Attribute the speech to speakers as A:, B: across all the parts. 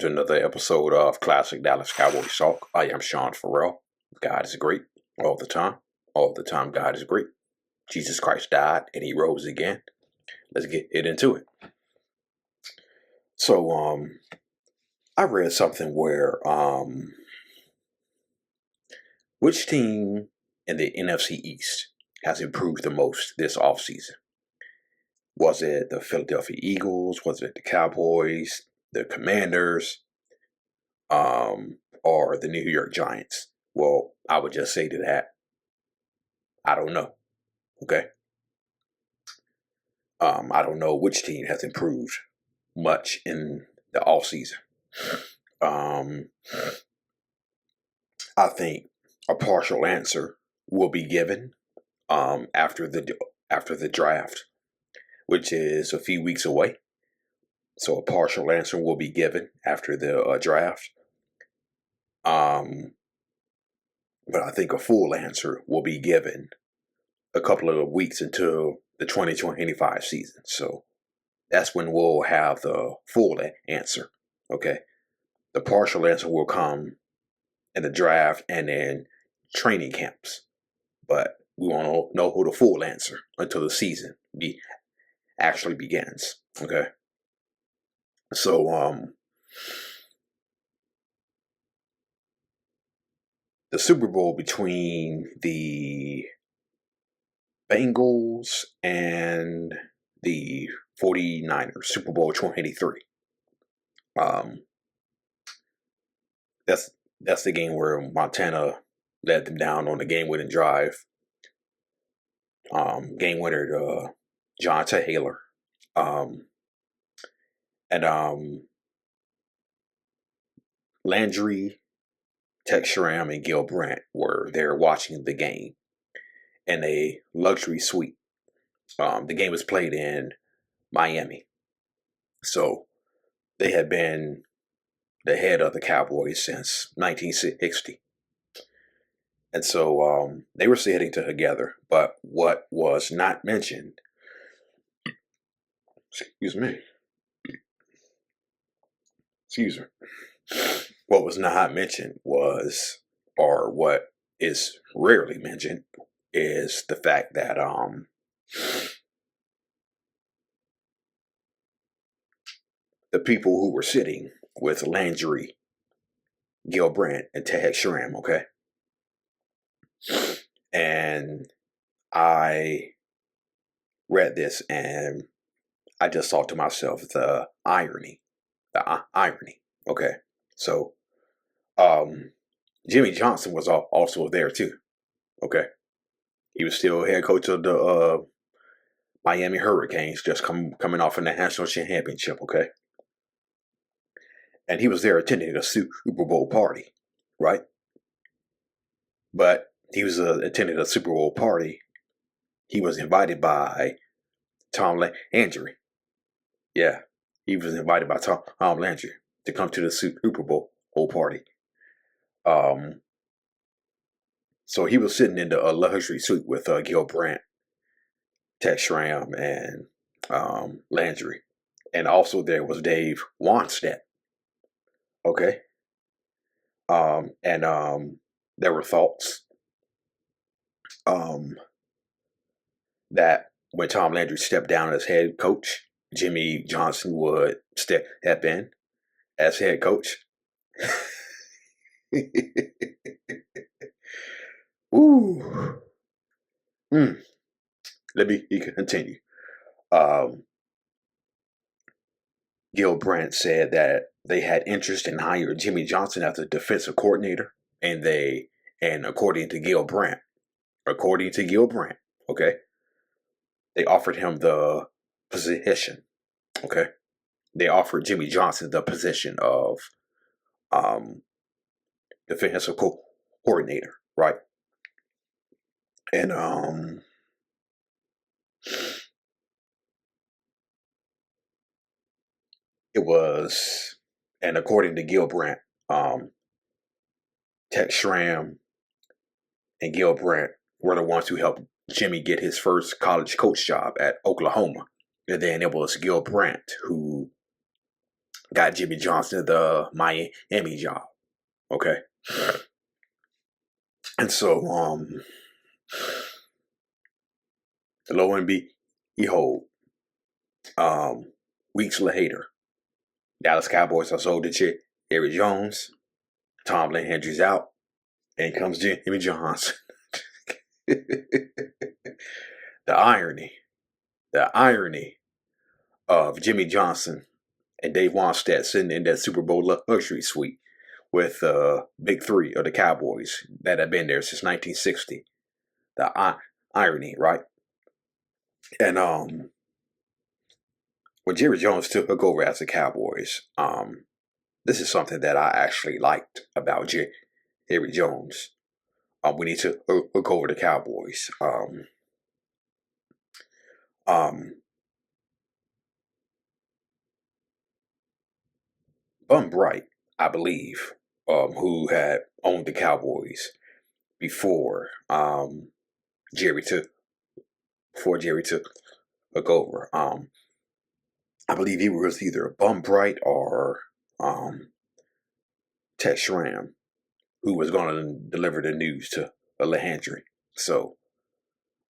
A: to another episode of Classic Dallas Cowboys Talk. I am Sean Farrell. God is great all the time. All the time, God is great. Jesus Christ died and he rose again. Let's get into it. So, I read something where, which team in the NFC East has improved the most this offseason? Was it the Philadelphia Eagles? Was it the Cowboys, the Commanders, or the New York Giants? Well, I would just say to that, I don't know. Okay. I don't know which team has improved much in the offseason. I think a partial answer will be given after the draft, which is a few weeks away. So a partial answer will be given after the draft. But I think a full answer will be given a couple of weeks until the 2025 season. So that's when we'll have the full answer. Okay. The partial answer will come in the draft and in training camps. But we won't know who the full answer until the season actually begins. Okay. So the Super Bowl between the Bengals and the 49ers, Super Bowl 2023. That's the game where Montana led them down on the game-winning drive. Game winner, John Taylor. And Landry, Schramm, and Gil Brandt were there watching the game in a luxury suite. The game was played in Miami. So they had been the head of the Cowboys since 1960. And so they were sitting together. But what was not mentioned, what was not mentioned was, or what is rarely mentioned, is the fact that the people who were sitting with Landry, Gil Brandt, and Schramm, okay? And I read this and I just thought to myself, the irony, okay? So, Jimmy Johnson was also there too, okay? He was still head coach of the Miami Hurricanes, just coming off in the national championship, okay? And he was there attending a Super Bowl party, right? But he was attending a Super Bowl party. He was invited by Tom Landry. Yeah, he was invited by Tom Landry to come to the Super Bowl party. So he was sitting in the luxury suite with Gil Brandt, Schramm, and Landry. And also there was Dave Wannstedt. Okay. And there were thoughts that when Tom Landry stepped down as head coach, Jimmy Johnson would step in as head coach. Ooh. Let me continue. Gil Brandt said that they had interest in hiring Jimmy Johnson as a defensive coordinator, and according to Gil Brandt, okay, they offered him the position. Okay, they offered Jimmy Johnson the position of defensive coordinator, right? And it was, and according to Gil Brandt, Schramm and Gil Brandt were the ones who helped Jimmy get his first college coach job at Oklahoma. And then it was Gil Brandt who got Jimmy Johnson the Miami job. Okay. And so, lo and behold, weeks later, Dallas Cowboys are sold to Jerry Jones. Tom Landry's out, and comes Jimmy Johnson. The irony of Jimmy Johnson and Dave Wannstedt sitting in that Super Bowl luxury suite with big three of the Cowboys that have been there since 1960. The irony, right? And when Jerry Jones took over as the Cowboys, this is something that I actually liked about Jerry Jones. We need to look over the Cowboys. Brandt, I believe, who had owned the Cowboys before Jerry took took over. I believe he was either Brandt or Schramm, who was going to deliver the news to Landry. So,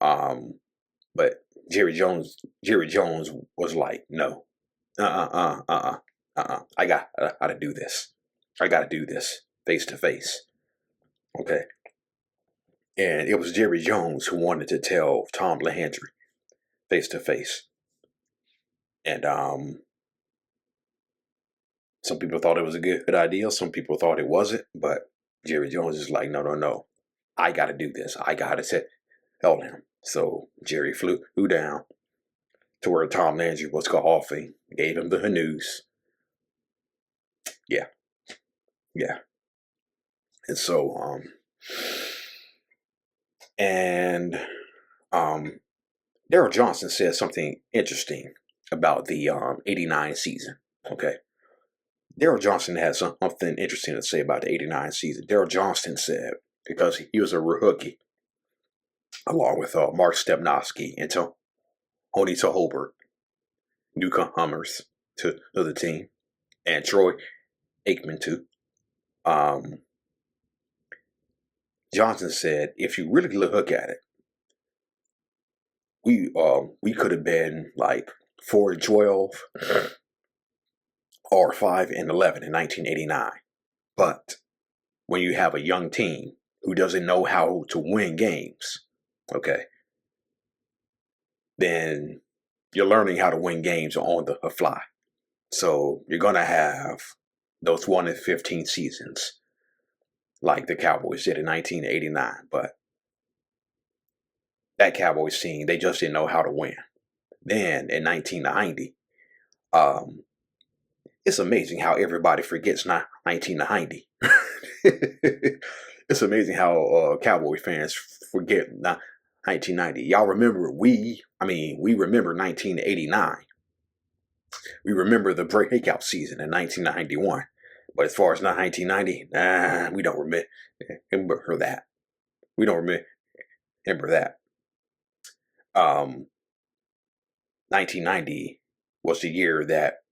A: but Jerry Jones was like, no, I got to do this. I got to do this face to face. Okay. And it was Jerry Jones who wanted to tell Tom Landry face to face. And some people thought it was a good idea. Some people thought it wasn't. But Jerry Jones is like, no. I got to do this. I got to tell him. So Jerry flew down to where Tom Landry was coughing, gave him the news. Yeah. And so, Daryl Johnson said something interesting about the 89 season. Okay. Daryl Johnson had something interesting to say about the 89 season. Daryl Johnson said, because he was a rookie, along with Mark Stepnoski and Tony Hobart, newcomers to the team, and Troy Aikman too. Johnson said, if you really look at it, we could have been like 4-12 or 5-11 in 1989. But when you have a young team who doesn't know how to win games, okay, then you're learning how to win games on the fly. So you're gonna have those 1-15 seasons like the Cowboys did in 1989, but that Cowboys team, they just didn't know how to win. Then in 1990, it's amazing how everybody forgets 1990. It's amazing how Cowboy fans forget 1990. Y'all remember we remember 1989. We remember the breakout season in 1991. But as far as 1990, we don't remember that. We don't remember that. 1990 was the year that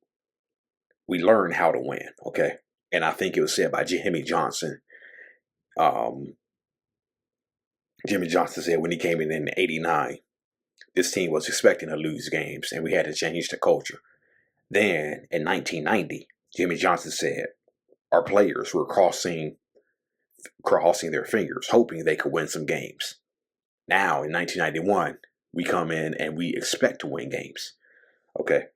A: we learned how to win, okay? And I think it was said by Jimmy Johnson. Jimmy Johnson said when he came in 89, this team was expecting to lose games and we had to change the culture. Then in 1990, Jimmy Johnson said our players were crossing their fingers, hoping they could win some games. Now in 1991, we come in and we expect to win games. Okay.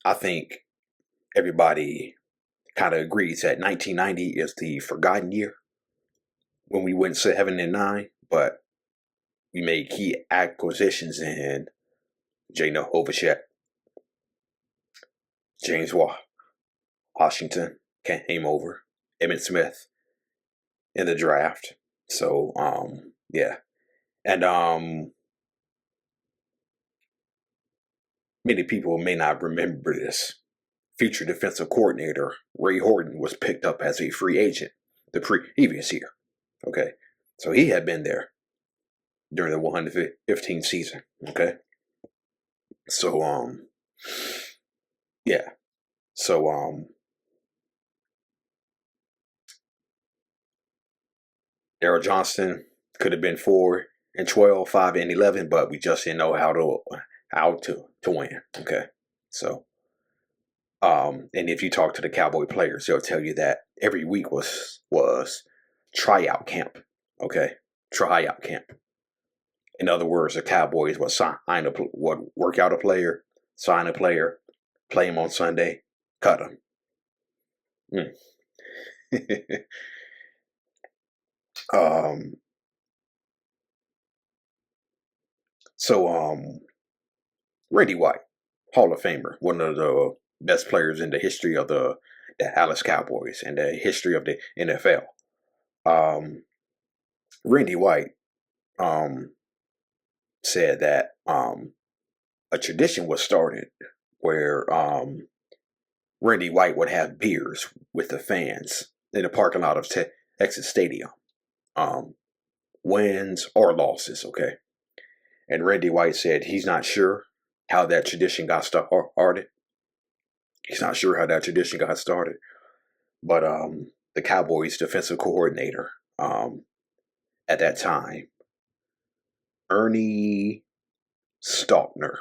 A: I think everybody kind of agrees that 1990 is the forgotten year when we went 7-9, but we made key acquisitions in Jay Novacek, James Washington came over, Emmitt Smith in the draft. So, yeah. And many people may not remember this. Future defensive coordinator Ray Horton was picked up as a free agent the previous year. Okay. So he had been there during the 115 season. Okay. So yeah. So Daryl Johnston could have been 4-12, 5-11, but we just didn't know how to win. Okay. So and if you talk to the Cowboy players, they'll tell you that every week was tryout camp. Okay. Tryout camp. In other words, the Cowboys would work out a player, sign a player, play him on Sunday, cut him. um, so Randy White, Hall of Famer, one of the best players in the history of the Dallas Cowboys and the history of the NFL. Randy White said that a tradition was started where Randy White would have beers with the fans in the parking lot of Texas Stadium, wins or losses, okay? And Randy White said he's not sure how that tradition got started. He's not sure how that tradition got started. But the Cowboys defensive coordinator at that time, Ernie Stalkner,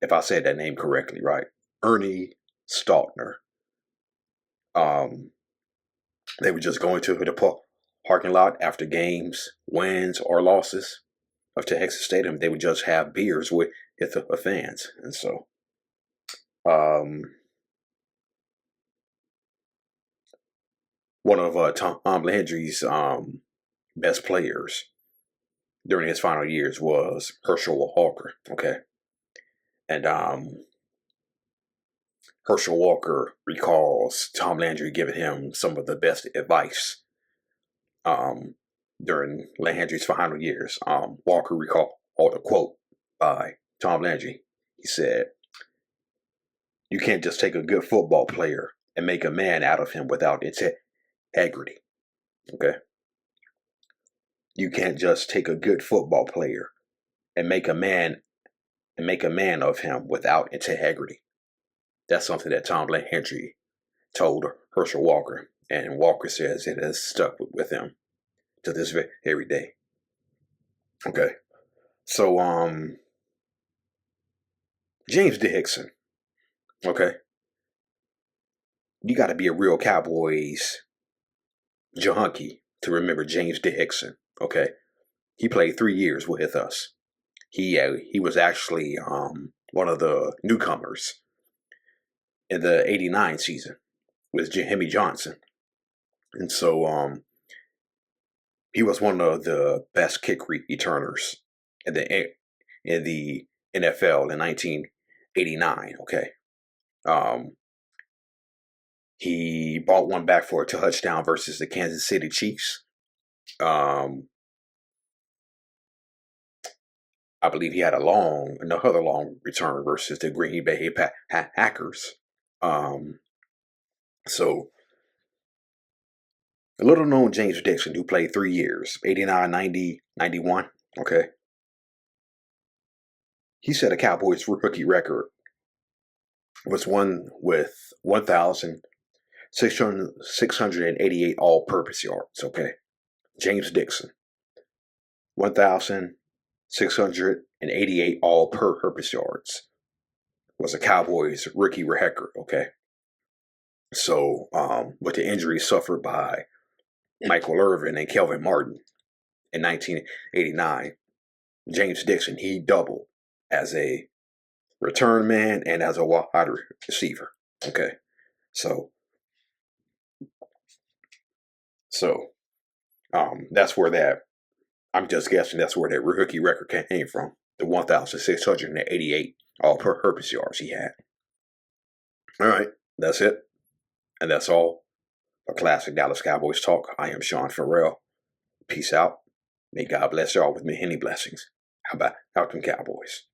A: if I said that name correctly, right? Ernie Stalkner. They would just go into the parking lot after games, wins or losses of Texas Stadium. They would just have beers with the fans. And so one of Tom Landry's best players during his final years was Herschel Walker. Okay. And Herschel Walker recalls Tom Landry giving him some of the best advice during Landry's final years. Walker recalled a quote by Tom Landry. He said, "You can't just take a good football player and make a man out of him without integrity." Okay? You can't just take a good football player and make a man of him without integrity. That's something that Tom Landry told Herschel Walker, and Walker says it has stuck with him to this very day. Okay, so James Dixon. Okay, you got to be a real Cowboys junkie to remember James Dixon. Okay, he played 3 years with us. He was actually one of the newcomers in the '89 season with Jimmy Johnson, and so he was one of the best kick returners in the NFL in 1989. Okay, he brought one back for a touchdown versus the Kansas City Chiefs. I believe he had another long return versus the Green Bay Packers. So a little known James Dixon, who played 3 years, 89, 90, 91. Okay. He set a Cowboys rookie record, was one with 1,688 all-purpose yards. Okay. James Dixon, 1,688 all-purpose yards was a Cowboys rookie record. Okay. So, with the injuries suffered by Michael Irvin and Kelvin Martin in 1989, James Dixon, he doubled as a return man and as a wide receiver. Okay. So that's where I'm just guessing that's where that rookie record came from. The 1,688 all-purpose yards he had. All right. That's it. And that's all for Classic Dallas Cowboys Talk. I am Sean Farrell. Peace out. May God bless y'all with many blessings. How about them Cowboys?